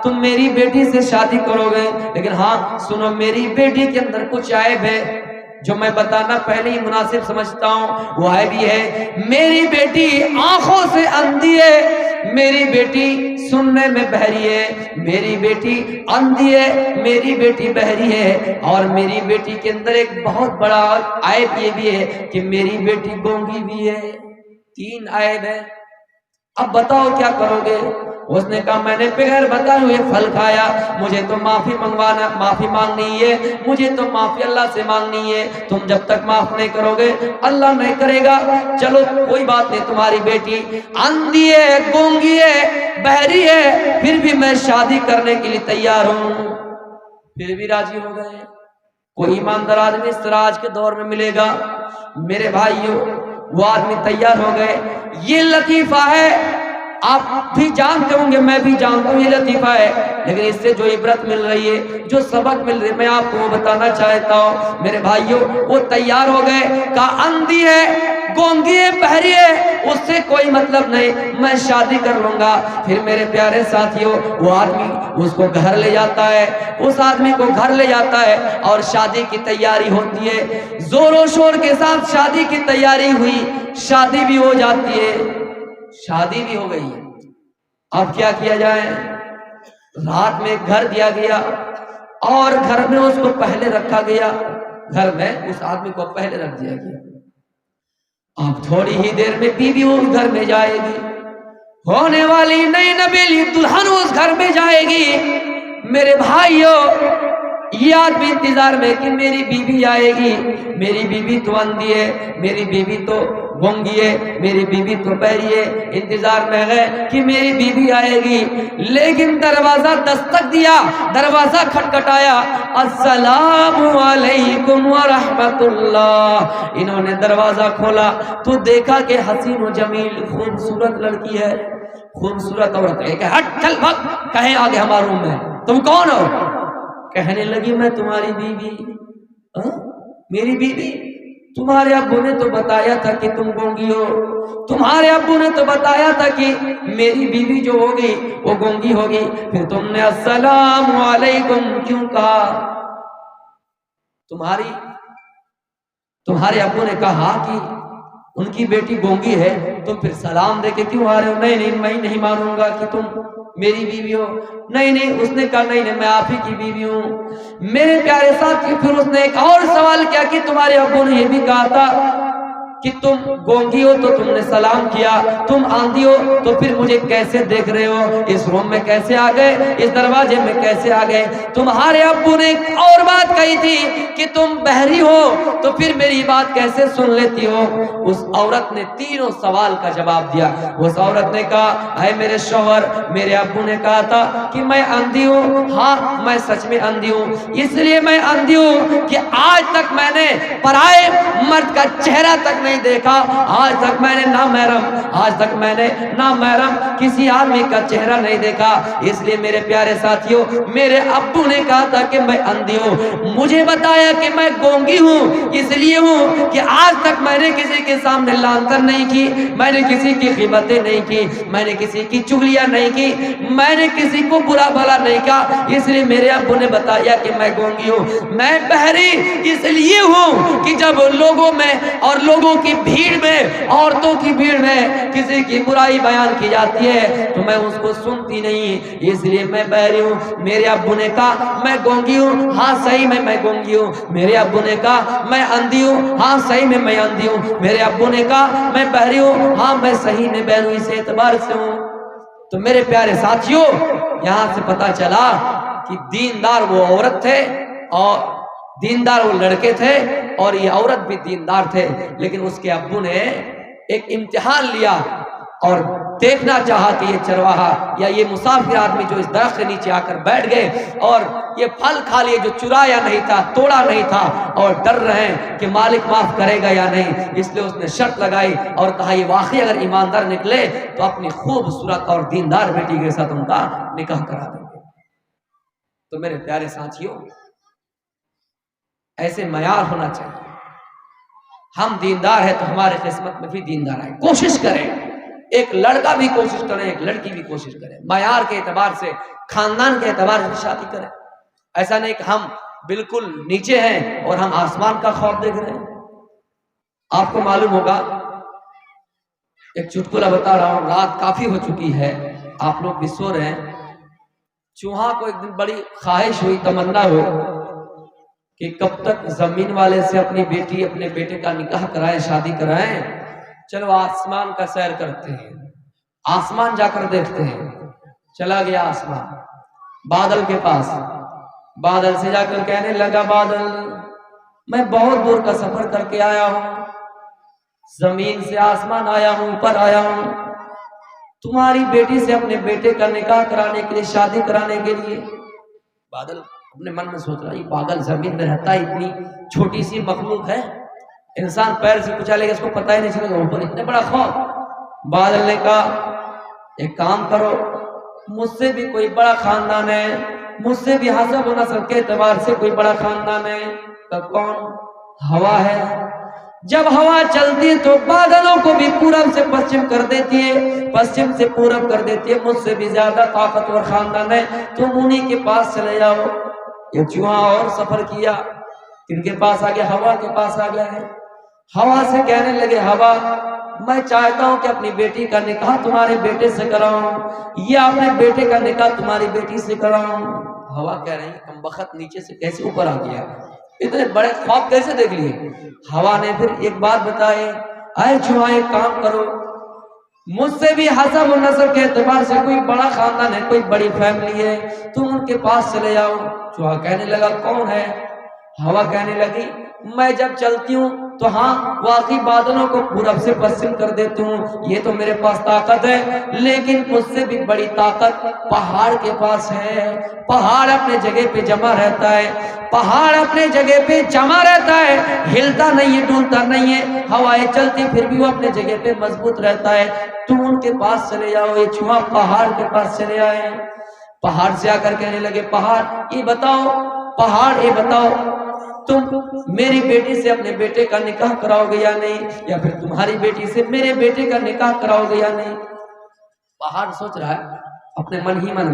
تم میری بیٹی سے شادی کرو گے، لیکن ہاں سنو میری بیٹی کے اندر کچھ عیب ہے جو میں بتانا پہلے ہی مناسب سمجھتا ہوں۔ وہ عیب یہ ہے میری بیٹی آنکھوں سے اندھی ہے، میری بیٹی سننے میں بہری ہے، میری بیٹی اندھی ہے، میری بیٹی بہری ہے، اور میری بیٹی کے اندر ایک بہت بڑا عیب یہ بھی ہے کہ میری بیٹی گونگی بھی ہے۔ 3 عیب ہے۔ اب بتاؤ کیا کرو گے؟ اس نے کہا میں نے بغیر بتائے ہوئے پھل کھایا، مجھے تو معافی مانگنی ہے، مجھے تو معافی اللہ سے مانگنی ہے، تم جب تک معاف نہیں کرو گے اللہ نہیں کرے گا۔ چلو کوئی بات نہیں، تمہاری بیٹی اندھی ہے، گونگی ہے، بہری ہے، پھر بھی میں شادی کرنے کے لیے تیار ہوں۔ پھر بھی راضی ہو گئے۔ کوئی ایماندار آدمی اس طرح آج کے دور میں ملے گا؟ میرے بھائیوں وہ آدمی تیار ہو گئے۔ یہ لطیفہ ہے، آپ بھی جانتے ہوں گے، میں بھی جانتا ہوں یہ لطیفہ ہے، لیکن اس سے جو عبرت مل رہی ہے، جو سبق مل رہی ہے، میں آپ کو وہ بتانا چاہتا ہوں۔ میرے بھائیوں وہ تیار ہو گئے، کہا اندھی ہے، گونگی ہے، بہری ہے، اس سے کوئی مطلب نہیں، میں شادی کر لوں گا۔ پھر میرے پیارے ساتھیوں وہ آدمی اس کو گھر لے جاتا ہے، اس آدمی کو گھر لے جاتا ہے اور شادی کی تیاری ہوتی ہے، زور و شور کے ساتھ شادی کی تیاری ہوئی، شادی بھی ہو جاتی ہے، شادی بھی ہو گئی۔ اب کیا کیا جائے؟ رات میں گھر دیا گیا اور گھر میں اس کو پہلے رکھا گیا، گھر میں اس آدمی کو پہلے رکھ دیا گیا۔ اب تھوڑی ہی دیر میں بیوی اس گھر میں جائے گی، ہونے والی نئی نویلی دلہن اس گھر میں جائے گی۔ میرے بھائیوں یہ آدمی انتظار میں کہ میری بیوی آئے گی، میری بیوی تو اندھی ہے، میری بیوی تو گونگی ہے، میری بیوی تو بہری ہے، انتظار میں ہے کہ میری بیوی آئے گی۔ لیکن دروازہ دستک دیا، دروازہ کھٹکھٹایا، السلام علیکم ورحمت اللہ۔ انہوں نے دروازہ کھولا تو دیکھا کہ حسین و جمیل خوبصورت لڑکی ہے، خوبصورت عورت ہے کہ ہٹ چل بھگ، کہیں آگے ہمارے روم میں، تم کون ہو؟ کہنے لگی میں تمہاری بیوی۔ میری بیوی؟ تمہارے ابو نے تو بتایا تھا کہ تم گونگی ہو، تمہارے ابو نے تو بتایا تھا کہ میری بیوی جو ہوگی وہ گونگی ہوگی، پھر تم نے السلام علیکم کیوں کہا؟ تمہارے ابو نے کہا کہ ان کی بیٹی گونگی ہے، تم پھر سلام دے کے کیوں آ رہے ہو؟ نہیں میں نہیں مانوں گا کہ تم میری بیوی ہو۔ نہیں اس نے کہا نہیں میں آپ ہی کی بیوی ہوں۔ میرے پیارے ساتھی پھر اس نے ایک اور سوال کیا کہ تمہارے ابو نے یہ بھی کہا تھا کہ تم گونگی ہو تو تم نے سلام کیا، تم آندھی ہو تو پھر مجھے کیسے دیکھ رہے ہو؟ اس روم میں کیسے آ گئے؟ اس دروازے میں کیسے آ گئے؟ تمہارے ابو نے ایک اور بات کہی تھی کہ تم بہری ہو تو پھر میری بات کیسے سن لیتی ہو؟ اس عورت نے تینوں سوال کا جواب دیا۔ اس عورت نے کہا اے میرے شوہر، میرے ابو نے کہا تھا کہ میں اندھی ہوں، ہاں میں سچ میں اندھی ہوں، اس لیے میں اندھی ہوں کہ آج تک میں نے پرائے مرد کا چہرہ تک نہیں دیکھا، آج تک میں نے نامحرم کسی آدمی کا چہرہ نہیں دیکھا، اس لیے میرے پیارے ساتھیوں میرے ابو نے کہا تھا کہ میں اندھی ہوں، مجھے بتایا کہ میں گونگی ہوں اس لیے ہوں کہ آج تک میں نے کسی کے سامنے لانتر نہیں کی، میں نے کسی کی غیبتیں نہیں کی، میں نے کسی کی چغلیاں نہیں کی، میں نے کسی کو برا بھلا نہیں کہا، اس لیے میرے ابو نے بتایا کہ میں گونگی ہوں۔ میں بہری اس لیے ہوں کہ جب لوگوں میں اور لوگوں کی بھیڑ میں، عورتوں کی بھیڑ میں کسی کی برائی بیان کی جاتی ہے تو میں اس کو سنتی نہیں، اس لیے میں بہری ہوں۔ میرے ابو نے کہا میں گونگی ہوں، ہاں صحیح میں گونگی ہوں۔ میرے ابو نے کہا میں اندھی ہوں، ہاں صحیح میں اندھی ہوں۔ میرے ابو نے کہا میں بہری ہوں، ہاں میں صحیح میں بہری ہوں، اس اعتبار سے ہوں۔ تو میرے پیارے ساتھیوں یہاں سے پتا چلا کہ دیندار وہ عورت تھے اور دیندار وہ لڑکے تھے اور یہ عورت بھی دیندار تھے، لیکن اس کے ابو نے ایک امتحان لیا اور دیکھنا چاہا کہ یہ چرواہا یا یہ مسافر آدمی جو اس درخت کے نیچے آ کر بیٹھ گئے اور یہ پھل کھا لیے جو چرایا نہیں تھا، توڑا نہیں تھا، اور ڈر رہے ہیں کہ مالک معاف کرے گا یا نہیں، اس لیے اس نے شرط لگائی اور کہا یہ واقعی اگر ایماندار نکلے تو اپنی خوبصورت اور دیندار بیٹی کے ساتھ ان کا نکاح کرا دیں گے۔ تو میرے پیارے ساتھیوں ایسے معیار ہونا چاہیے، ہم دیندار ہیں تو ہمارے قسمت میں بھی دیندار آئے، کوشش کریں ایک لڑکا بھی کوشش کرے، ایک لڑکی بھی کوشش کرے، معیار کے اعتبار سے، خاندان کے اعتبار سے شادی کریں. ایسا نہیں کہ ہم بالکل نیچے ہیں اور ہم آسمان کا خواب دیکھ رہے ہیں. آپ کو معلوم ہوگا، ایک چٹکلا بتا رہا ہوں، رات کافی ہو چکی ہے، آپ لوگ بھی سو رہے ہیں. چوہا کو ایک دن بڑی خواہش ہوئی، تمنا ہوئی کہ کب تک زمین والے سے اپنی بیٹی اپنے بیٹے کا نکاح کرائیں، شادی کرائیں. چلو آسمان کا سیر کرتے ہیں، آسمان جا کر دیکھتے ہیں. چلا گیا آسمان، بادل کے پاس. بادل سے جا کر کہنے لگا، بادل میں بہت دور کا سفر کر کے آیا ہوں، زمین سے آسمان آیا ہوں، اوپر آیا ہوں تمہاری بیٹی سے اپنے بیٹے کا نکاح کرانے کے لیے، شادی کرانے کے لیے. بادل اپنے من میں سوچ رہا، یہ پاگل زمین میں رہتا ہے، اتنی چھوٹی سی مخلوق ہے، انسان پیر سے کچھ لے گا اس کو پتہ ہی نہیں چلے گا، اوپر اتنے بڑا خوف. بادل نے کہا ایک کام کرو، مجھ سے بھی کوئی بڑا خاندان ہے، مجھ سے بھی حسب و نسب کے اعتبار سے کوئی بڑا خاندان ہے. تو کون؟ ہوا ہے. جب ہوا چلتی ہے تو بادلوں کو بھی پورب سے پشچم کر دیتی ہے، پشچم سے پورب کر دیتی ہے. مجھ سے بھی زیادہ طاقتور خاندان ہے، تم انہی کے پاس چلے جاؤ. یہ چوہا اور سفر کیا، کن کے پاس آ گیا؟ ہوا کے پاس آ گیا ہے. ہوا سے کہنے لگے، ہوا میں چاہتا ہوں کہ اپنی بیٹی کا نکاح تمہارے بیٹے سے کراؤں، یا اپنے بیٹے کا نکاح تمہاری بیٹی سے کراؤں. ہوا کہہ رہی کم بخت نیچے سے کیسے اوپر آ گیا، اتنے بڑے خواب کیسے دیکھ لیے. ہوا نے پھر ایک بات بتائی، اے چوہا ایک کام کرو، مجھ سے بھی حسب و نسب کے اعتبار سے کوئی بڑا خاندان ہے، کوئی بڑی فیملی ہے، تم ان کے پاس چلے جاؤ. چوہا کہنے لگا کون ہے؟ ہوا کہنے لگی میں جب چلتی ہوں تو ہاں واقعی بادلوں کو پورب سے پشچم کر دیتی ہوں، یہ تو میرے پاس طاقت ہے، لیکن مجھ سے بھی بڑی طاقت پہاڑ کے پاس ہے. پہاڑ اپنے جگہ پہ جمع رہتا ہے، پہاڑ اپنے جگہ پہ جمع رہتا ہے، ہلتا نہیں ہے، ڈولتا نہیں ہے، ہوائیں چلتی پھر بھی وہ اپنے جگہ پہ مضبوط رہتا ہے. تم ان کے پاس چلے جاؤ. یہ چوہا پہاڑ کے پاس چلے آئے. پہاڑ سے آ کر کہنے لگے، پہاڑ یہ بتاؤ، پہاڑ یہ بتاؤ تم میری بیٹی سے اپنے بیٹے کا نکاح کراؤ گے یا نہیں، یا پھر تمہاری بیٹی سے میرے بیٹے کا نکاح کراؤ گے یا نہیں. پہاڑ سوچ رہا ہے اپنے من ہی من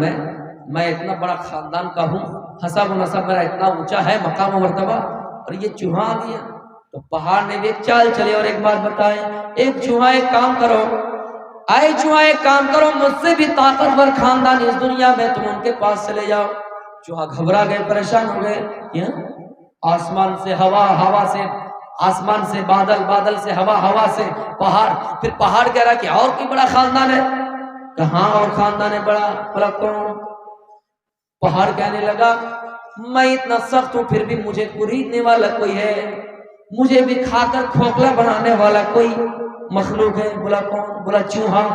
میں اتنا بڑا خاندان کا ہوں، حسب و نسب میرا اتنا اونچا ہے، مقام و مرتبہ، اور یہ چوہا آ گیا. تو پہاڑ نے بھی ایک چال چلے اور ایک بات بتائے، ایک چوہا ایک کام کرو، آئے چوہا ایک کام کرو، مجھ سے بھی طاقتور خاندان اس دنیا میں، تم ان کے پاس چلے جاؤ. چوہا گھبرا گئے، پریشان ہو گئے. آسمان سے ہوا، ہوا سے آسمان سے بادل، بادل سے ہوا، ہوا سے پہاڑ. پھر پہاڑ کہہ رہا کہ اور کوئی بڑا خاندان ہے؟ کہاں اور خاندان ہے بڑا؟ بڑا کون؟ پہاڑ کہنے لگا میں اتنا سخت ہوں پھر بھی مجھے کوریدنے والا کوئی ہے، مجھے بھی کھا کر کھوکھلا بنانے والا کوئی مخلوق ہے. بولا کون؟ بولا چوہا.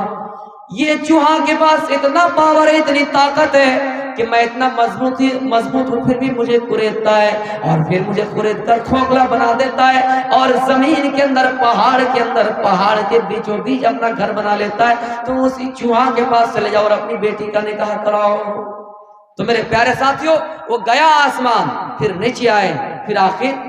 یہ چوہا کے پاس اتنا پاور ہے، اتنی طاقت ہے کہ میں اتنا مضبوط ہوں پھر بھی مجھے کوریدتا ہے، اور پھر مجھے کورید کر کھوکھلا بنا دیتا ہے، اور زمین کے اندر، پہاڑ کے اندر، پہاڑ کے بیچوں بیچ اپنا گھر بنا لیتا ہے. تو اسی چوہا کے پاس چلے جاؤ اور اپنی بیٹی کا نکاح کراؤ. تو میرے پیارے ساتھیوں، وہ گیا آسمان، پھر نیچے آئے، پھر آخر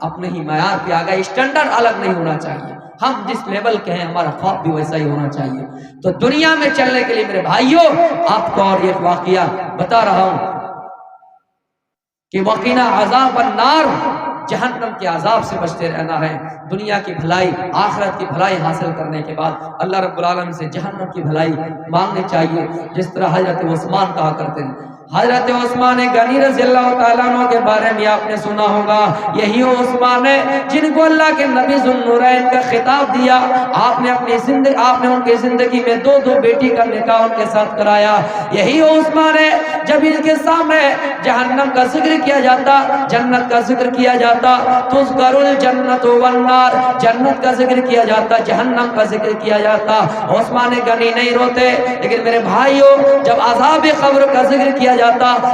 اپنے ہی معیار پہ آ گئے. اسٹینڈرڈ الگ نہیں ہونا چاہیے، ہم جس لیول کے ہیں ہمارا خواب بھی ویسا ہی ہونا چاہیے. تو دنیا میں چلنے کے لیے میرے بھائیوں، آپ کو اور ایک واقعہ بتا رہا ہوں کہ وقنا عذاب النار، جہنم کے عذاب سے بچتے رہنا ہے. دنیا کی بھلائی، آخرت کی بھلائی حاصل کرنے کے بعد اللہ رب العالمین سے جہنم کی بھلائی مانگنی چاہیے. جس طرح حضرت عثمان کہا کرتے ہیں، حضرت عثمان غنی رضی اللہ تعالیٰ عنہ کے بارے میں آپ نے سنا ہوگا، یہی وہ عثمان ہے جن کو اللہ کے نبی ذو النورین کا خطاب دیا. آپ نے ان کی زندگی میں دو بیٹی کا نکاح ان کے ساتھ کرایا. یہی وہ عثمان ہے جب ان کے سامنے جہنم کا ذکر کیا جاتا، جنت کا ذکر کیا جاتا، تذکر الجنت والنار، جنت کا ذکر کیا جاتا، جہنم کا ذکر کیا جاتا، عثمان غنی نہیں روتے. لیکن میرے بھائیوں، جب عذاب قبر کا ذکر کیا جاتا،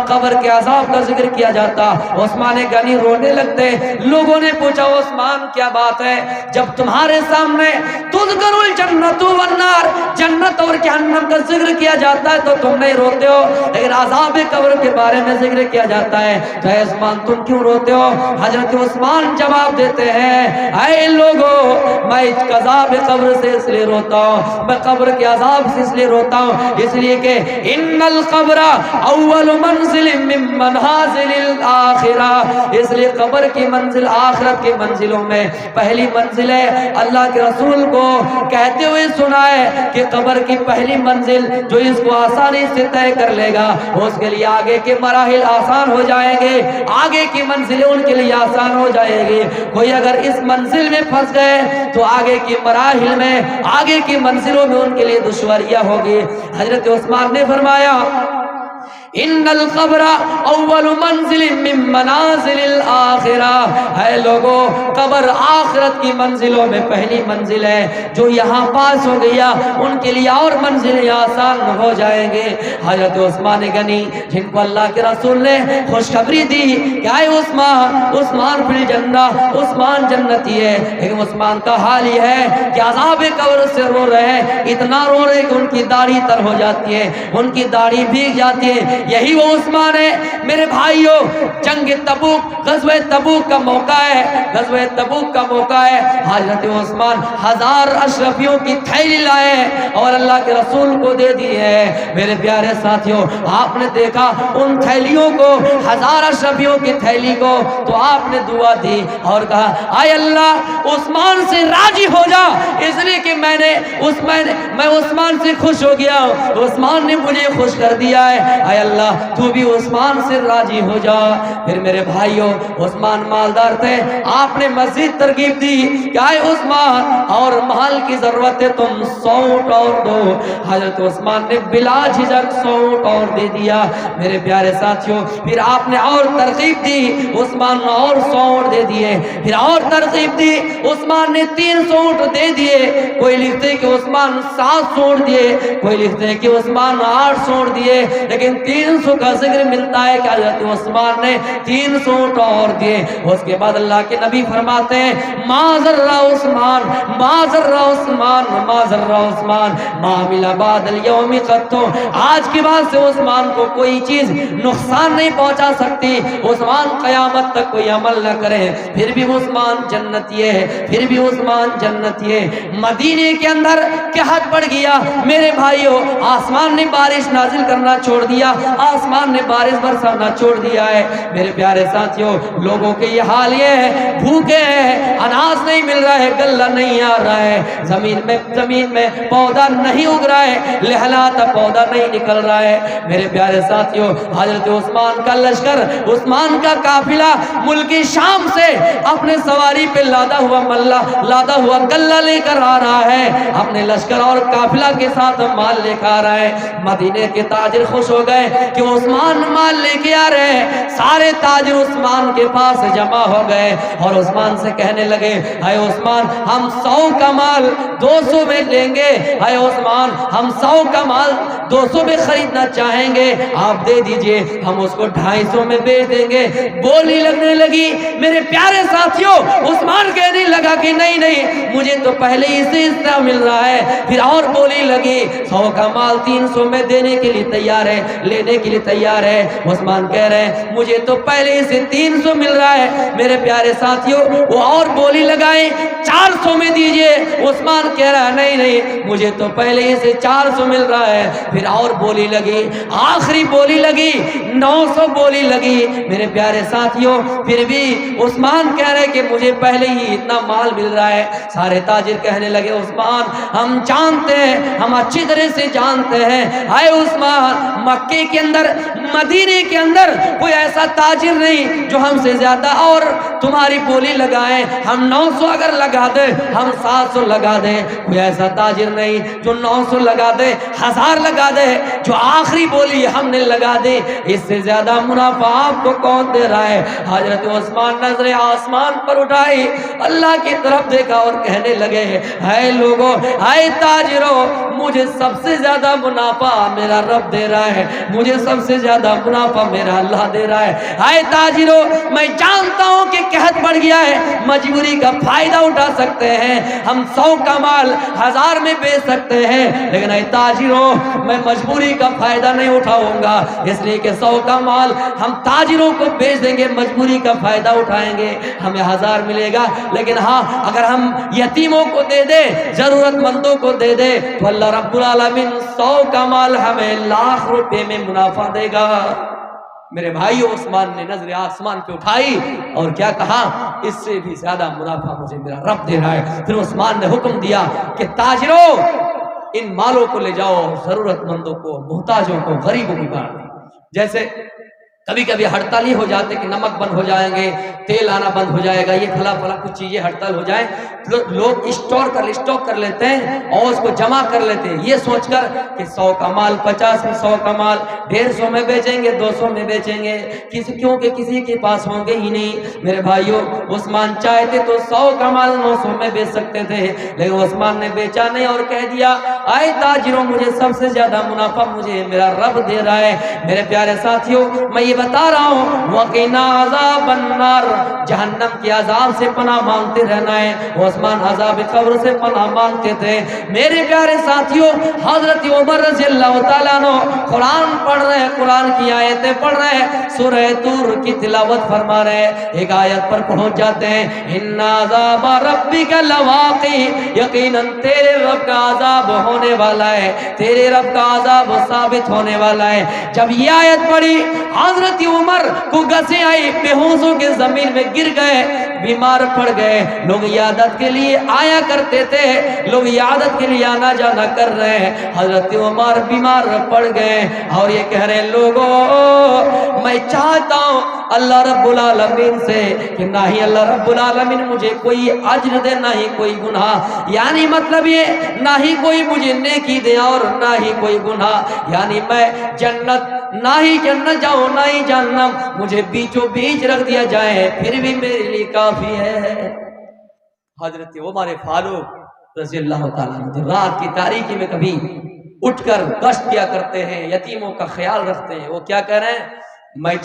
قبر کے عذاب کا ذکر کیا جاتا، عثمان غنی رونے لگتے. لوگوں نے پوچھا عثمان کیا بات ہے، جب تمہارے سامنے تذکر الجنت والنار، جنت اور جہنم کا ذکر کیا جاتا ہے تو تم نہیں روتے ہو، لیکن عذاب قبر کے بارے میں ذکر نظر کیا جاتا ہے تو اے عثمان تم کیوں روتے ہو؟ حضرت عثمان جواب دیتے ہیں اے لوگوں میں عذاب قبر سے اس لیے روتا ہوں، میں قبر کے عذاب سے اس لیے روتا ہوں اس لیے کہ ان القبر اول منزل من منازل الاخرہ، اس لیے قبر کی منزل آخرت کی منزلوں میں پہلی منزل ہے۔ اللہ کے رسول کو کہتے ہوئے سنا ہے کہ قبر کی پہلی منزل جو اس کو آسانی سے طے کر لے گا اس کے لیے آگے کے مراحل آسان ہو جائیں گے، آگے کی منزلیں ان کے لیے آسان ہو جائے گی۔ کوئی اگر اس منزل میں پھنس گئے تو آگے کی مراحل میں، آگے کی منزلوں میں ان کے لیے دشواریاں ہوگی۔ حضرت عثمان نے فرمایا ان القبر اول منزل من منازل الاخرہ، ہے لوگوں قبر آخرت کی منزلوں میں پہلی منزل ہے، جو یہاں پاس ہو گیا ان کے لیے اور منزلیں آسان ہو جائیں گے۔ حضرت عثمان غنی جن کو اللہ کے رسول نے خوشخبری دی کہ اے عثمان، عثمان فی الجنہ، عثمان جنتی ہے، لیکن عثمان کا حال یہ ہے کہ عذاب قبر سے رو رہے ہیں، اتنا رو رہے کہ ان کی داڑھی تر ہو جاتی ہے، ان کی داڑھی بھیگ جاتی ہے۔ یہی وہ عثمان ہے میرے بھائیوں، جنگ تبوک، غزوہ تبوک کا موقع ہے، غزوہ تبوک کا موقع ہے۔ حضرت عثمان 1000 اشرفیوں کی تھیلی لائے اور اللہ کے رسول کو دے دی ہے۔ میرے پیارے ساتھیوں آپ نے دیکھا ان تھیلیوں کو، 1000 اشرفیوں کی تھیلی کو، تو آپ نے دعا دی اور کہا اے اللہ عثمان سے راضی ہو جا، اس لیے کہ میں عثمان سے خوش ہو گیا ہوں، عثمان نے مجھے خوش کر دیا ہے، اے اللہ تو بھی عثمان سے راضی ہو جا۔ پھر میرے بھائیوں عثمان مالدار تھے، آپ نے مزید ترغیب دی کہ اے عثمان اور مال کی ضرورت ہے تم 100 اونٹ اور دو۔ حضرت عثمان نے بلا جھجک 100 اونٹ اور دے دیا۔ میرے پیارے ساتھیوں پھر آپ نے اور ترغیب دی، عثمان نے اور 100 اونٹ دے دیے، پھر اور ترغیب دی، عثمان نے 300 اونٹ دے دیے۔ کوئی لکھتے کہ عثمان 700 اونٹ دیے، کوئی لکھتے کہ عثمان 800 اونٹ دیے، لیکن 300 کا ذکر ملتا ہے کہ حضرت عثمان نے 300 اونٹ اور دیے۔ اس کے بعد اللہ کے نبی فرماتے ہیں ما ذرہ عثمان، ما ذرہ عثمان، ما ذرہ عثمان، ما عمل بعد اليوم قط، آج کے بعد سے عثمان کو کوئی چیز نقصان نہیں پہنچا سکتی، عثمان قیامت تک کوئی عمل نہ کرے، پھر بھی عثمان جنتی ہے، پھر بھی عثمان جنتی ہے۔ مدینے کے اندر قحط پڑ گیا میرے بھائیوں، آسمان نے بارش نازل کرنا چھوڑ دیا، آسمان نے بارش برسانا چھوڑ دیا ہے۔ میرے پیارے ساتھیوں لوگوں کے یہ حال یہ ہے، بھوکے ہیں، اناج نہیں مل رہا ہے، غلہ نہیں آ رہا ہے، زمین میں پودا نہیں اگ رہا ہے، لہلاتا پودا نہیں نکل رہا ہے۔ میرے پیارے ساتھیوں حضرت عثمان کا لشکر، عثمان کا قافلہ ملک شام سے اپنے سواری پہ لادا ہوا غلہ لے کر آ رہا ہے، اپنے لشکر اور قافلہ کے ساتھ مال لے کر آ رہا ہے۔ مدینے کے تاجر خوش ہو گئے کہ عثمان مال لے کے آ رہے ہیں، سارے تاجر عثمان کے پاس جمع ہو گئے اور عثمان سے کہنے لگے اے عثمان ہم 100 کا مال 200 میں لیں گے، اے عثمان ہم 100 کا مال 200 میں خریدنا چاہیں گے، آپ دے دیجئے، ہم اس کو 250 میں بیچ دیں گے۔ بولی لگنے لگی میرے پیارے ساتھیوں، عثمان کہنے لگا کہ نہیں مجھے تو پہلے ہی سے حصہ مل رہا ہے۔ پھر اور بولی لگی 100 کا مال 300 میں دینے کے لیے تیار ہے، لینے کے لیے تیار ہے۔ عثمان کہہ رہے ہیں مجھے تو پہلے ہی سے 300 مل رہا ہے۔ میرے پیارے ساتھیوں وہ اور بولی لگائیں 400 میں دیجئے، عثمان کہہ رہا ہے نہیں مجھے تو پہلے ہی سے 400 مل رہا ہے۔ پھر اور بولی لگی، آخری بولی لگی 900 بولی لگی۔ میرے پیارے ساتھیوں پھر بھی عثمان کہہ رہے کہ مجھے پہلے ہی اتنا مال مل رہا ہے۔ سارے تاجر کہنے لگے عثمان ہم جانتے ہیں، ہم اچھی طرح سے جانتے ہیں، اے عثمان مکے کے اندر، مدینے کے اندر کوئی ایسا تاجر نہیں جو ہم سے زیادہ اور تمہاری بولی لگائیں، ہم 900 اگر لگا دے ہم 700 لگا دیں، کوئی ایسا تاجر نہیں جو 900 لگا دے، 1000 لگا دے، جو آخری بولی ہم نے لگا دی اس سے زیادہ منافع آپ کو کون دے رہا ہے؟ حضرت عثمان نظر آسمان پر اٹھائی، اللہ کی طرف دیکھا اور کہنے لگے اے لوگوں، اے تاجروں، مجھے سب سے زیادہ منافع میرا رب دے رہا ہے، مجھے سب سے زیادہ منافع میرا اللہ دے رہا ہے۔ اے تاجروں میں جانتا ہوں کہ قحط بڑھ گیا ہے، مجبوری کا فائدہ اٹھا سکتے ہیں، ہم 100 کا مال 1000 میں بیچ سکتے ہیں، لیکن اے تاجروں میں مجبوری کا فائدہ نہیں اٹھاؤں گا، اس لیے کہ 100 کا مال ہم تاجروں کو بیچ دیں گے, مجبوری کا فائدہ اٹھائیں گے, ہمیں 1000 ملے گا. لیکن ہاں اگر ہم یتیموں کو دے دیں, ضرورت مندوں کو دے دیں, تو اللہ رب العالمین 100 کا مال ہمیں لاکھ روپے میں منافع دے گا. میرے بھائیو, عثمان نے نظر آسمان پہ اٹھائی اور کیا کہا, اس سے بھی زیادہ منافع مجھے میرا رب دے رہا ہے. پھر عثمان نے حکم دیا کہ تاجروں ان مالوں کو لے جاؤ, ضرورت مندوں کو, محتاجوں کو, غریبوں کی بات. جیسے کبھی کبھی ہڑتالی ہو جاتے کہ نمک بند ہو جائیں گے, تیل آنا بند ہو جائے گا, یہ پھلا کچھ چیزیں ہڑتال ہو جائیں, لوگ اسٹاک کر لیتے ہیں اور اس کو جمع کر لیتے ہیں, یہ سوچ کر کہ 100 کا مال 50 میں, 100 کا مال 150 میں بیچیں گے, 200 میں بیچیں گے, کیونکہ کسی کے پاس ہوں گے ہی نہیں. میرے بھائیوں, عثمان چاہتے تو 100 کا مال 900 میں بیچ سکتے تھے, لیکن عثمان نے بیچا نہیں اور کہہ دیا, اے تاجروں, مجھے سب سے زیادہ منافع مجھے میرا رب دے رہا ہے. میرے پیارے ساتھیوں, میں یہ بتا رہا ہوں, وقنا عذاب النار, جہنم کے عذاب سے پناہ مانگتے رہنا ہے. عثمان عذاب قبر سے پناہ مانگتے تھے. میرے پیارے ساتھیوں, حضرت عمر رضی اللہ تعالیٰ عنہ قرآن پڑھ رہے ہیں, قرآن کی آیتیں پڑھ رہے ہیں, سورہ طور کی تلاوت فرما رہے ہیں. ایک آیت پر پہنچ جاتے ہیں, ان عذاب ربک لواقع, یقیناً تیرے رب کا عذاب ہونے والا ہے, تیرے رب کا عذاب ثابت ہونے والا ہے. جب یہ آیت پڑھی, حضرت عمر کو گسیں آئی, بے ہوش ہو کے زمین میں گر گئے, بیمار پڑ گئے. لوگ عیادت کے لیے آیا کرتے تھے, لوگ عیادت کے لیے آنا جانا کر رہے ہیں. حضرت عمر بیمار پڑ گئے اور یہ کہہ رہے, لوگوں میں چاہتا ہوں اللہ رب العالمین سے کہ نہ ہی اللہ رب العالمین مجھے کوئی اجر دے, نہ ہی کوئی گناہ, یعنی مطلب یہ نہ ہی کوئی مجھے نیکی دے اور نہ ہی کوئی گناہ, یعنی میں جنت نہ ہی جنت جاؤں نہ ہی جہنم, مجھے بیچوں بیچ رکھ دیا جائے پھر بھی میرے لیے کافی ہے. حضرت عمر فاروق رضی اللہ تعالیٰ عنہ رات کی تاریکی میں کبھی اٹھ کر گشت کیا کرتے ہیں, یتیموں کا خیال رکھتے ہیں. وہ کیا کہہ رہے ہیں, میں